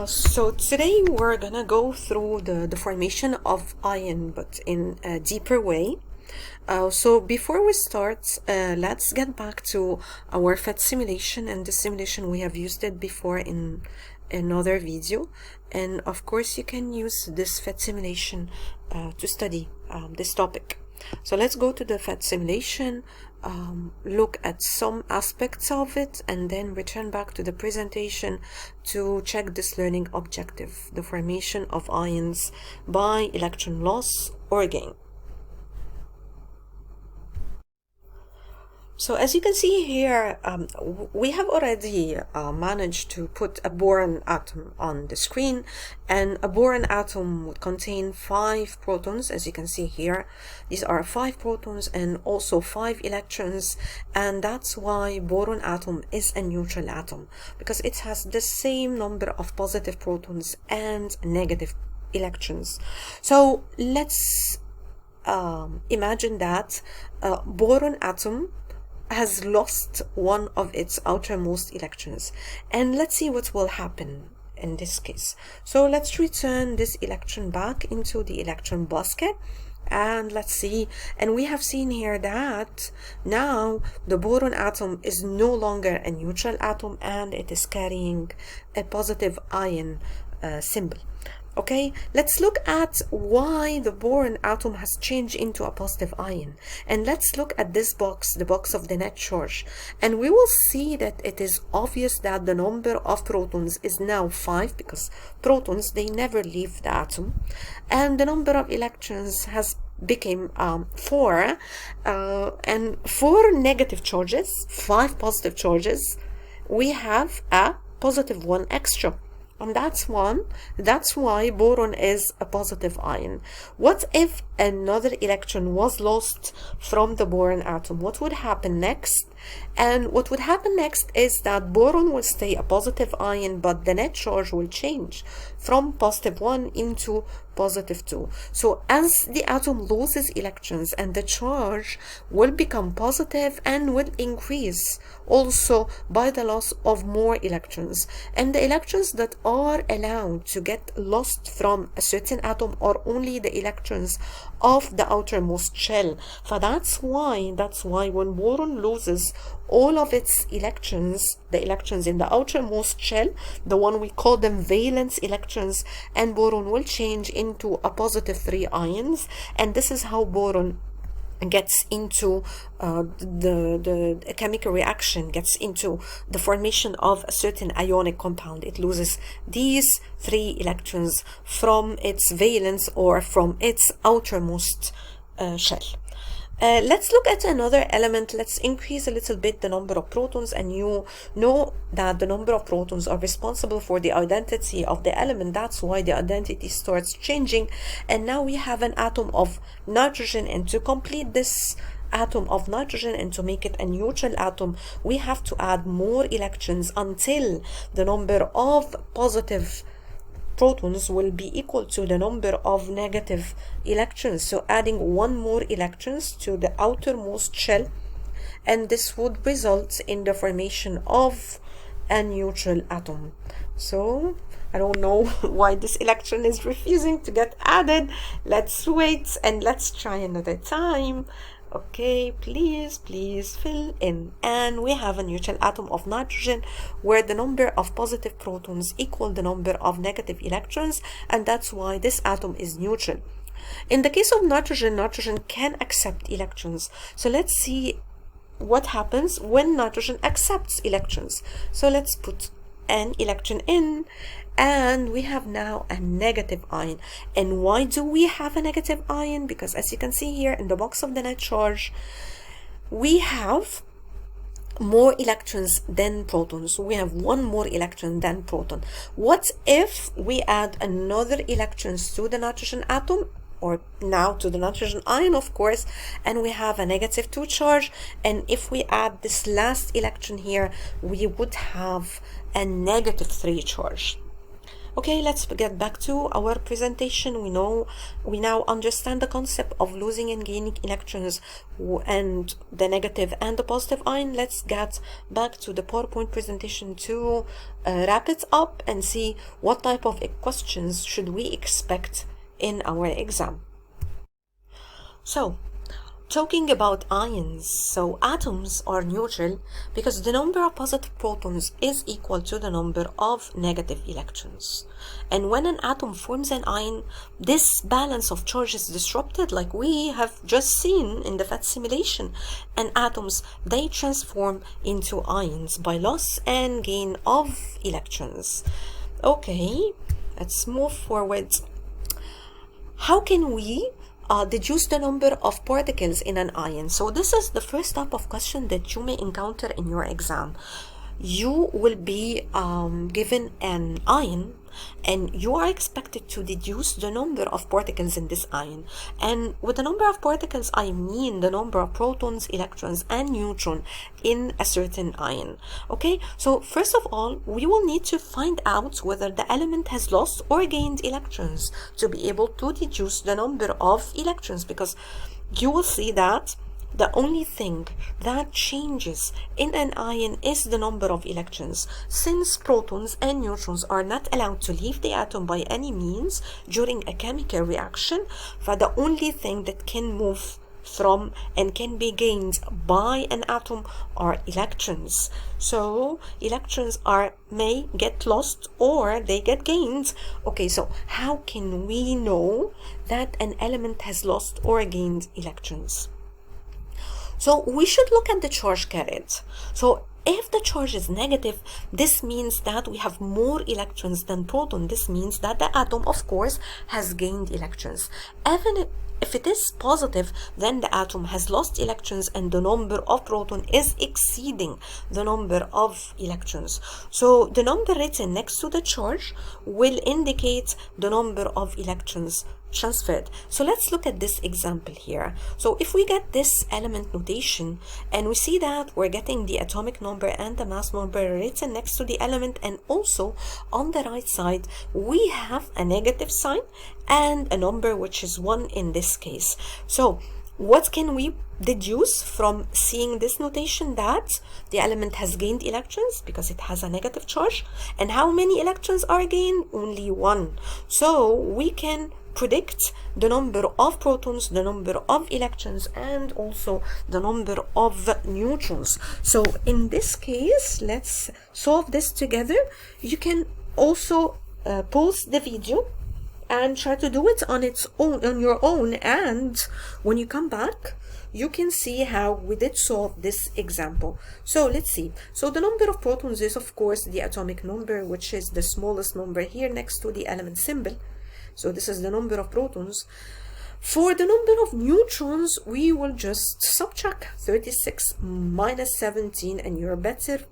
So today we're gonna go through the formation of iron, but in a deeper way. So before we start, let's get back to our FET simulation, and this simulation we have used it before in another video, and of course you can use this FET simulation to study this topic. So let's go to the FET simulation, look at some aspects of it, and then return back to the presentation to check this learning objective, the formation of ions by electron loss or gain. So as you can see here, we have already managed to put a boron atom on the screen, and a boron atom would contain 5 protons, as you can see here. These are 5 protons and also 5 electrons, and that's why boron atom is a neutral atom, because it has the same number of positive protons and negative electrons. So let's imagine that boron atom has lost one of its outermost electrons, and let's see what will happen in this case. So let's return this electron back into the electron basket, and let's see, and we have seen here that now the boron atom is no longer a neutral atom and it is carrying a positive ion symbol. Okay, let's look at why the boron atom has changed into a positive ion, and let's look at this box, the box of the net charge, and we will see that it is obvious that the number of protons is now 5, because protons, they never leave the atom, and the number of electrons has became 4, and 4 negative charges, 5 positive charges, we have a positive 1 extra. And that's why boron is a positive ion. What if another electron was lost from the boron atom? What would happen next? And what would happen next is that boron will stay a positive ion, but the net charge will change from positive 1 into positive 2. So as the atom loses electrons, and the charge will become positive and will increase also by the loss of more electrons, and the electrons that are allowed to get lost from a certain atom are only the electrons of the outermost shell. So that's why when boron loses all of its electrons, the electrons in the outermost shell, the one we call them valence electrons, and boron will change into a positive 3 ions, and this is how boron gets into the chemical reaction, gets into the formation of a certain ionic compound. It loses these 3 electrons from its valence or from its outermost shell. Let's look at another element. Let's increase a little bit the number of protons, and you know that the number of protons are responsible for the identity of the element. That's why the identity starts changing, and now we have an atom of nitrogen, and to complete this atom of nitrogen and to make it a neutral atom, we have to add more electrons until the number of positive protons will be equal to the number of negative electrons. So adding 1 more electrons to the outermost shell, and this would result in the formation of a neutral atom. So I don't know why this electron is refusing to get added. Let's wait and let's try another time. Okay, please fill in. And we have a neutral atom of nitrogen where the number of positive protons equal the number of negative electrons, and that's why this atom is neutral. In the case of nitrogen, nitrogen can accept electrons. So let's see what happens when nitrogen accepts electrons. So let's put an electron in, and we have now a negative ion. And why do we have a negative ion? Because as you can see here in the box of the net charge, we have more electrons than protons. We have 1 more electron than proton. What if we add another electrons to the nitrogen atom, or now to the nitrogen ion, of course, and we have a negative 2 charge, and if we add this last electron here, we would have a negative 3 charge. Okay, let's get back to our presentation. We now understand the concept of losing and gaining electrons and the negative and the positive ion. Let's get back to the PowerPoint presentation to wrap it up and see what type of questions should we expect in our exam. So, talking about ions, so atoms are neutral because the number of positive protons is equal to the number of negative electrons. And when an atom forms an ion, this balance of charge is disrupted, like we have just seen in the PhET simulation. And atoms, they transform into ions by loss and gain of electrons. Okay, let's move forward. How can we deduce the number of particles in an ion? So this is the first type of question that you may encounter in your exam. You will be given an ion and you are expected to deduce the number of particles in this ion. And with the number of particles, I mean the number of protons, electrons, and neutrons in a certain ion. Okay, so first of all, we will need to find out whether the element has lost or gained electrons to be able to deduce the number of electrons, because you will see that the only thing that changes in an ion is the number of electrons. Since protons and neutrons are not allowed to leave the atom by any means during a chemical reaction, but the only thing that can move from and can be gained by an atom are electrons. So electrons may get lost or they get gained. Okay, so how can we know that an element has lost or gained electrons? So we should look at the charge carried. So if the charge is negative, this means that we have more electrons than proton. This means that the atom, of course, has gained electrons. Even if it is positive, then the atom has lost electrons and the number of proton is exceeding the number of electrons. So the number written next to the charge will indicate the number of electrons transferred. So let's look at this example here. So if we get this element notation and we see that we're getting the atomic number and the mass number written next to the element, and also on the right side we have a negative sign and a number which is 1 in this case. So what can we deduce from seeing this notation? That the element has gained electrons because it has a negative charge. And how many electrons are gained? Only 1. So we can predict the number of protons, the number of electrons, and also the number of neutrons. So in this case, let's solve this together. You can also pause the video and try to do it on your own, and when you come back you can see how we did solve this example. So let's see. So the number of protons is of course the atomic number, which is the smallest number here next to the element symbol. So this is the number of protons. For the number of neutrons, we will just subtract 36 minus 17, and you're better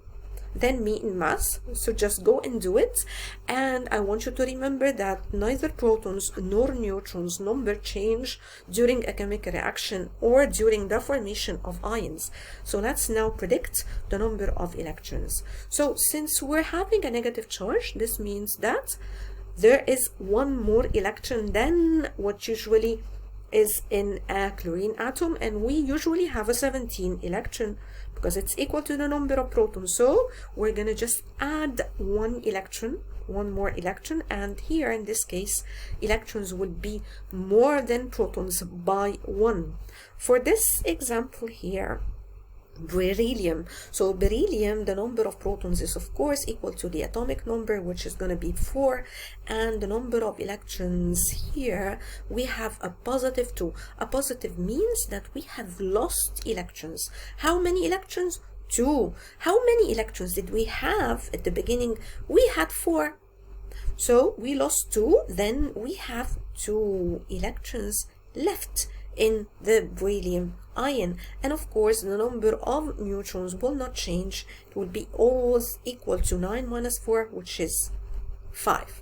than me in math, so just go and do it. And I want you to remember that neither protons nor neutrons number change during a chemical reaction or during the formation of ions. So let's now predict the number of electrons. So since we're having a negative charge, this means that there is 1 more electron than what usually is in a chlorine atom, and we usually have a 17 electron because it's equal to the number of protons. So we're gonna just add 1 electron, 1 more electron, and here in this case electrons would be more than protons by 1. For this example here, beryllium. So beryllium, the number of protons is of course equal to the atomic number, which is going to be 4, and the number of electrons here we have a positive 2. A positive means that we have lost electrons. How many electrons? 2. How many electrons did we have at the beginning? We had 4. So we lost 2, then we have 2 electrons left in the beryllium ion, and of course the number of neutrons will not change. It will be always equal to 9 minus 4, which is 5.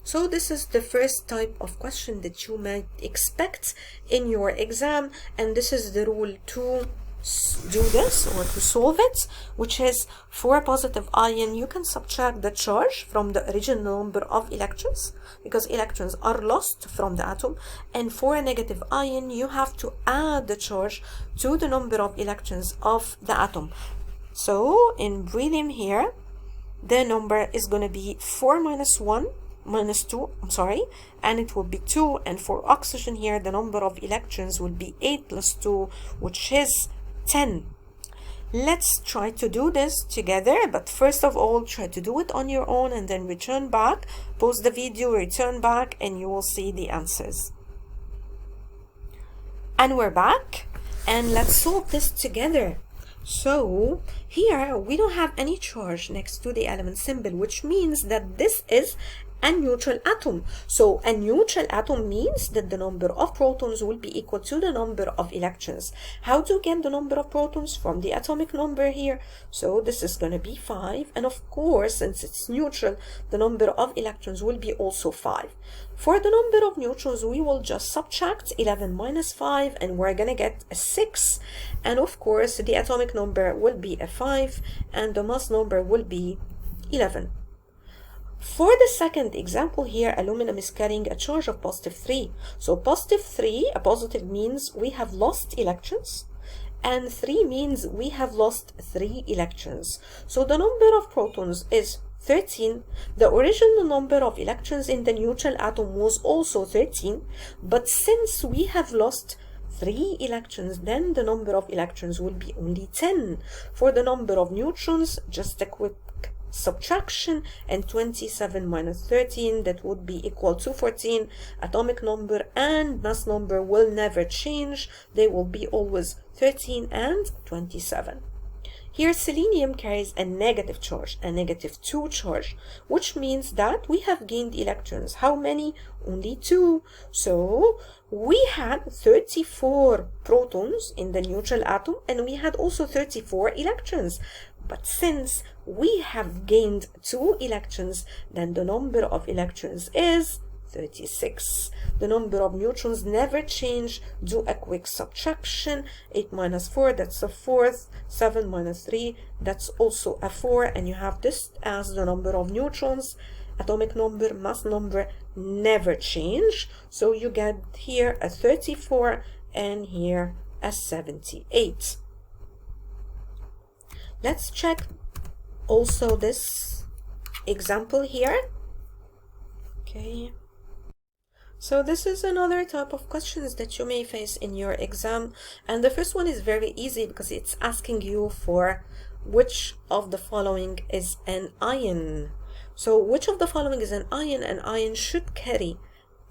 So this is the first type of question that you might expect in your exam, and this is the rule to do this or to solve it, which is for a positive ion you can subtract the charge from the original number of electrons because electrons are lost from the atom, and for a negative ion you have to add the charge to the number of electrons of the atom. So in beryllium here the number is going to be 4 minus 1 minus 2, and it will be 2, and for oxygen here the number of electrons will be 8 plus 2, which is 10. Let's try to do this together, but first of all try to do it on your own and then return back, pause the video, return back, and you will see the answers. And we're back, and let's solve this together. So here we don't have any charge next to the element symbol, which means that this is a neutral atom. So a neutral atom means that the number of protons will be equal to the number of electrons. How to get the number of protons? From the atomic number here. So this is going to be 5, and of course since it's neutral the number of electrons will be also 5. For the number of neutrons we will just subtract 11 minus 5 and we're going to get a 6, and of course the atomic number will be a 5 and the mass number will be 11. For the second example here, aluminum is carrying a charge of positive 3. So positive 3, a positive means we have lost electrons, and 3 means we have lost 3 electrons. So the number of protons is 13. The original number of electrons in the neutral atom was also 13, but since we have lost 3 electrons, then the number of electrons will be only 10. For the number of neutrons, just a quick subtraction, and 27 minus 13, that would be equal to 14. Atomic number and mass number will never change, they will be always 13 and 27. Here selenium carries a negative charge, a negative 2 charge, which means that we have gained electrons. How many? Only 2. So we had 34 protons in the neutral atom and we had also 34 electrons. But since we have gained 2 electrons, then the number of electrons is 36. The number of neutrons never change. Do a quick subtraction. 8 minus 4, that's a 4th. 7 minus 3, that's also a 4. And you have this as the number of neutrons. Atomic number, mass number never change. So you get here a 34 and here a 78. Let's check also this example here. Okay. So this is another type of questions that you may face in your exam, and the first one is very easy because it's asking you for which of the following is an ion. So which of the following is an ion? An ion should carry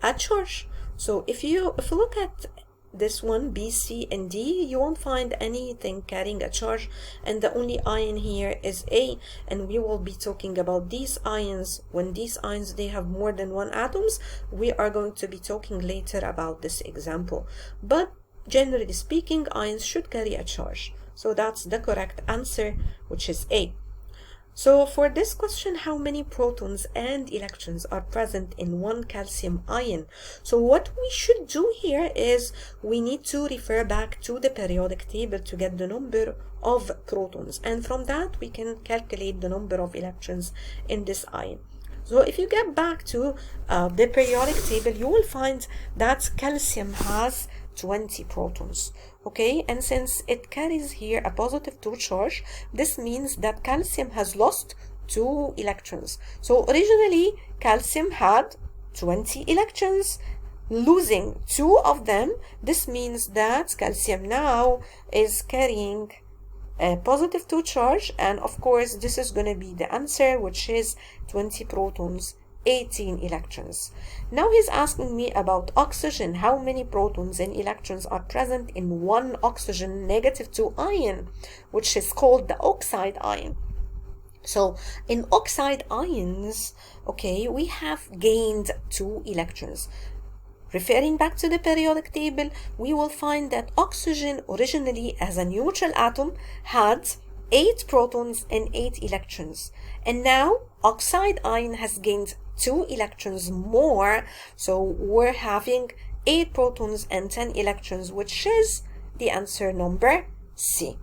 a charge. So if you look at this one, B, C, and D, you won't find anything carrying a charge, and the only ion here is A, and we will be talking about these ions. When these ions, they have more than 1 atoms, we are going to be talking later about this example. But generally speaking, ions should carry a charge. So that's the correct answer, which is A. So for this question, how many protons and electrons are present in one calcium ion? So what we should do here is we need to refer back to the periodic table to get the number of protons, and from that we can calculate the number of electrons in this ion. So if you get back to the periodic table, you will find that calcium has 20 protons. Okay, and since it carries here a positive 2 charge, this means that calcium has lost 2 electrons. So originally calcium had 20 electrons, losing 2 of them. This means that calcium now is carrying a positive 2 charge, and of course this is going to be the answer, which is 20 protons, 18 electrons. Now he's asking me about oxygen. How many protons and electrons are present in one oxygen -2 ion, which is called the oxide ion? So in oxide ions, okay, we have gained 2 electrons. Referring back to the periodic table, we will find that oxygen originally as a neutral atom had 8 protons and 8 electrons. And now oxide ion has gained 2 electrons more, so we're having 8 protons and 10 electrons, which is the answer number C.